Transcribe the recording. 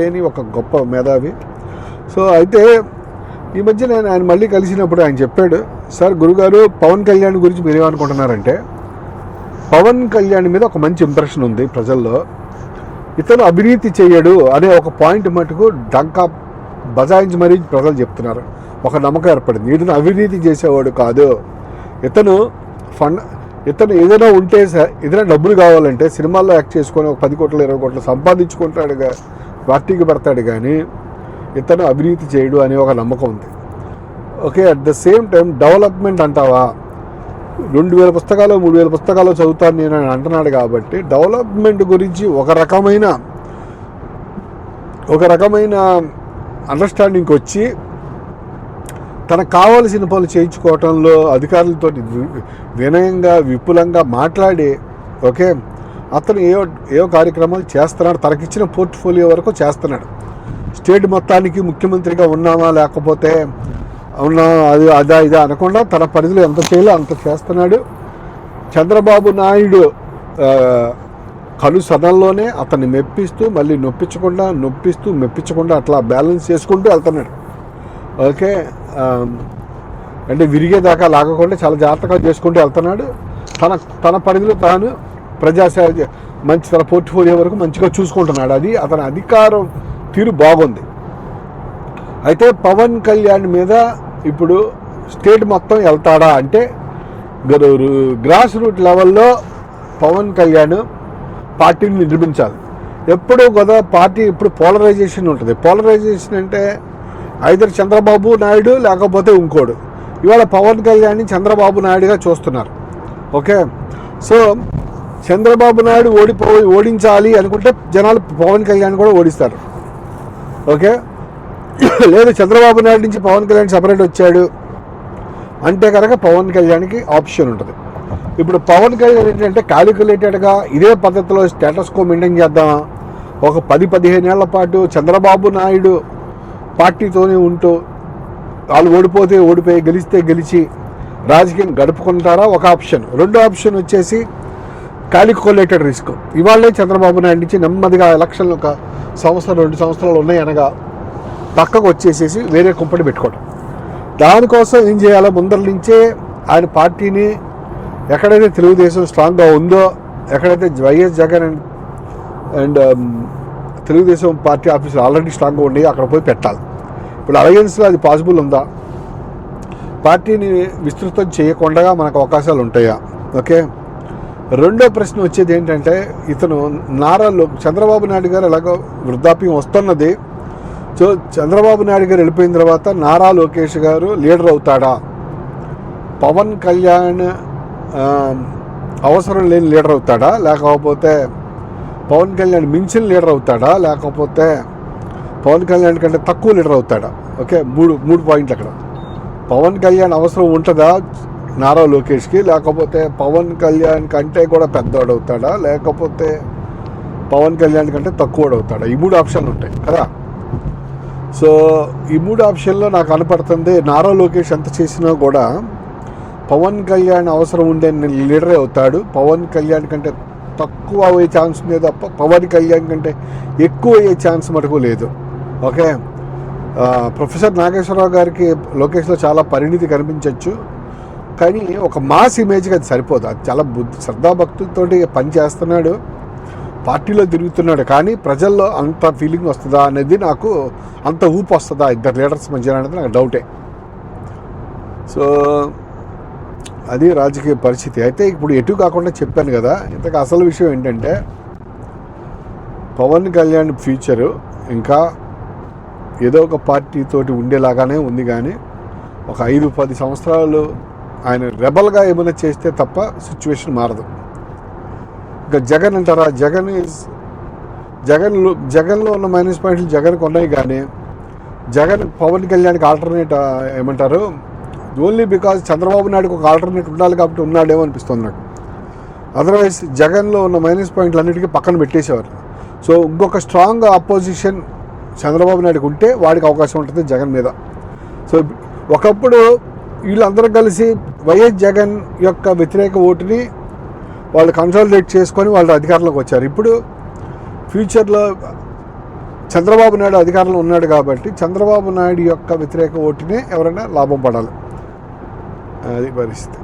లేని ఒక గొప్ప మేధావి. సో అయితే ఈ మధ్య నేను ఆయన మళ్ళీ కలిసినప్పుడు ఆయన చెప్పాడు, సార్ గురుగారు పవన్ కళ్యాణ్ గురించి మీరు ఏమనుకుంటున్నారంటే, పవన్ కళ్యాణ్ మీద ఒక మంచి ఇంప్రెషన్ ఉంది ప్రజల్లో, ఇతను అవినీతి చేయడు అనే ఒక పాయింట్ మటుకు డంకా బజాయించి మరీ ప్రజలు చెప్తున్నారు. ఒక నమ్మకం ఏర్పడింది, ఇతను అవినీతి చేసేవాడు కాదు, ఇతను ఏదైనా ఉంటే ఏదైనా డబ్బులు కావాలంటే సినిమాల్లో యాక్ట్ చేసుకొని ఒక 10 కోట్లు 20 కోట్లు సంపాదించుకుంటాడు, పార్టీకి పడతాడు, కానీ ఇతను అవినీతి చేయడు అనే ఒక నమ్మకం ఉంది. Okay, at the same time development అంటావా, 2000 పుస్తకాలు 3000 పుస్తకాలు చదువుతాను నేను అని అంటున్నాడు. కాబట్టి డెవలప్మెంట్ గురించి ఒక రకమైన అండర్స్టాండింగ్కి వచ్చి తనకు కావాల్సిన పనులు చేయించుకోవటంలో అధికారులతో వినయంగా విపులంగా మాట్లాడి, ఓకే, అతను ఏవో కార్యక్రమాలు చేస్తున్నాడు, తనకిచ్చిన పోర్ట్ఫోలియో వరకు చేస్తున్నాడు. స్టేట్ మొత్తానికి ముఖ్యమంత్రిగా ఉన్నామా లేకపోతే అది అదా ఇదా అనకుండా తన పరిధిలో ఎంత చేయాలో అంత చేస్తున్నాడు. చంద్రబాబు నాయుడు కను సదనంలోనే అతన్ని మెప్పిస్తూ మళ్ళీ మెప్పించకుండా అట్లా బ్యాలెన్స్ చేసుకుంటూ వెళ్తున్నాడు. ఓకే, అంటే విరిగేదాకా లాగకుండా చాలా జాగ్రత్తగా చేసుకుంటూ వెళ్తున్నాడు. తన పరిధిలో తాను ప్రజాసేవ మంచి తన పోర్ట్ఫోలియో వరకు మంచిగా చూసుకుంటున్నాడు. అది అతని అధికారం తీరు బాగుంది. అయితే పవన్ కళ్యాణ్ మీద ఇప్పుడు స్టేట్ మొత్తం వెళ్తాడా అంటే, గ్రాస్ రూట్ లెవెల్లో పవన్ కళ్యాణ్ పార్టీని నిర్మించాలి. ఎప్పుడు కదా పార్టీ ఇప్పుడు పోలరైజేషన్ ఉంటుంది. పోలరైజేషన్ అంటే ఐదర్ చంద్రబాబు నాయుడు లేకపోతే ఇంకోడు. ఇవాళ పవన్ కళ్యాణ్ని చంద్రబాబు నాయుడుగా చూస్తున్నారు. ఓకే, సో చంద్రబాబు నాయుడు ఓడించాలి అనుకుంటే జనాలు పవన్ కళ్యాణ్ కూడా ఓడిస్తారు. ఓకే, లేదు చంద్రబాబు నాయుడు నుంచి పవన్ కళ్యాణ్ సపరేట్ వచ్చాడు అంటే కనుక పవన్ కళ్యాణ్కి ఆప్షన్ ఉంటుంది. ఇప్పుడు పవన్ కళ్యాణ్ ఏంటంటే క్యాలిక్యులేటెడ్గా ఇదే పద్ధతిలో స్టేటస్ కో మెయింటైన్ చేద్దామా, ఒక 10-15 ఏళ్ల పాటు చంద్రబాబు నాయుడు పార్టీతోనే ఉంటూ వాళ్ళు ఓడిపోతే ఓడిపోయి గెలిస్తే గెలిచి రాజకీయం గడుపుకుంటారా, ఒక ఆప్షన్. రెండో ఆప్షన్ వచ్చేసి క్యాలిక్యులేటెడ్ రిస్క్. ఇవాళే చంద్రబాబు నాయుడు నుంచి నెమ్మదిగా ఎలక్షన్లు ఒక 1-2 సంవత్సరాలు ఉన్నాయి అనగా పక్కకు వచ్చేసేసి వేరే కుంపటి పెట్టుకోవడం. దానికోసం ఏం చేయాలో ముందర నుంచే ఆయన పార్టీని ఎక్కడైతే తెలుగుదేశం స్ట్రాంగ్గా ఉందో, ఎక్కడైతే YS Jagan and Telugu Desam party ఆఫీసులు ఆల్రెడీ స్ట్రాంగ్గా ఉండి అక్కడ పోయి పెట్టాలి. ఇప్పుడు అలయన్స్లో అది పాసిబుల్ ఉందా, పార్టీని విస్తృతం చేయకుండా మనకు అవకాశాలు ఉంటాయా? ఓకే, రెండో ప్రశ్న వచ్చేది ఏంటంటే, ఇతను చంద్రబాబు నాయుడు గారు ఎలాగో వృద్ధాప్యం వస్తున్నది. సో చంద్రబాబు నాయుడు గారు వెళ్ళిపోయిన తర్వాత నారా లోకేష్ గారు లీడర్ అవుతాడా, పవన్ కళ్యాణ్ అవసరం లేని లీడర్ అవుతాడా, లేకపోతే పవన్ కళ్యాణ్ మించిన లీడర్ అవుతాడా, లేకపోతే పవన్ కళ్యాణ్ కంటే తక్కువ లీడర్ అవుతాడా? ఓకే, మూడు పాయింట్లు అక్కడ. పవన్ కళ్యాణ్ అవసరం ఉంటుందా నారా లోకేష్కి, లేకపోతే పవన్ కళ్యాణ్ కంటే కూడా పెద్దవాడు అవుతాడా, లేకపోతే పవన్ కళ్యాణ్ కంటే తక్కువవాడు అవుతాడా? ఈ 3 ఆప్షన్లు ఉంటాయి కదా. సో ఈ 3 ఆప్షన్లో నాకు కనపడుతుంది నారా లోకేష్ ఎంత చేసినా కూడా పవన్ కళ్యాణ్ అవసరం ఉండే లీడరే అవుతాడు. పవన్ కళ్యాణ్ కంటే తక్కువ అయ్యే ఛాన్స్ ఉంది తప్ప పవన్ కళ్యాణ్ కంటే ఎక్కువ అయ్యే ఛాన్స్ మటుకు లేదు. ఓకే, ప్రొఫెసర్ నాగేశ్వరరావు గారికి లోకేష్లో చాలా పరిణితి కనిపించవచ్చు, కానీ ఒక మాస్ ఇమేజ్కి అది సరిపోదు. అది చాలా శ్రద్ధాభక్తులతో పని చేస్తున్నాడు, పార్టీలో తిరుగుతున్నాడు, కానీ ప్రజల్లో అంత ఫీలింగ్ వస్తుందా అనేది నాకు, అంత ఊపు వస్తుందా ఇద్దరు లీడర్స్ మధ్య అనేది నాకు డౌటే. సో అది రాజకీయ పరిస్థితి. అయితే ఇప్పుడు ఎటు కాకుండా చెప్పాను కదా. ఇంతకు అసలు విషయం ఏంటంటే, పవన్ కళ్యాణ్ ఫ్యూచరు ఇంకా ఏదో ఒక పార్టీతోటి ఉండేలాగానే ఉంది, కానీ ఒక 5-10 సంవత్సరాలు ఆయన రెబల్గా ఏమైనా చేస్తే తప్ప సిచ్యువేషన్ మారదు. ఇంకా జగన్ అంటారా, జగన్లో ఉన్న మైనస్ పాయింట్లు జగన్కి ఉన్నాయి, కానీ జగన్ పవన్ కళ్యాణ్కి ఆల్టర్నేట్ ఏమంటారు, ఓన్లీ బికాజ్ చంద్రబాబు నాయుడుకి ఒక ఆల్టర్నేట్ ఉండాలి కాబట్టి ఉన్నాడేమో అనిపిస్తుంది నాకు. అదర్వైజ్ జగన్లో ఉన్న మైనస్ పాయింట్లు అన్నిటికీ పక్కన పెట్టేసేవారు. సో ఇంకొక స్ట్రాంగ్ అపోజిషన్ చంద్రబాబు నాయుడుకి ఉంటే వాడికి అవకాశం ఉంటుంది జగన్ మీద. సో ఒకప్పుడు వీళ్ళందరూ కలిసి వైఎస్ జగన్ యొక్క వ్యతిరేక ఓటుని వాళ్ళు కన్సాలిడేట్ చేసుకొని వాళ్ళు అధికారంలోకి వచ్చారు. ఇప్పుడు ఫ్యూచర్లో చంద్రబాబు నాయుడు అధికారంలో ఉన్నాడు కాబట్టి చంద్రబాబు నాయుడు యొక్క వ్యతిరేక ఓటునే ఎవరైనా లాభం పడాలి. అది పరిస్థితి.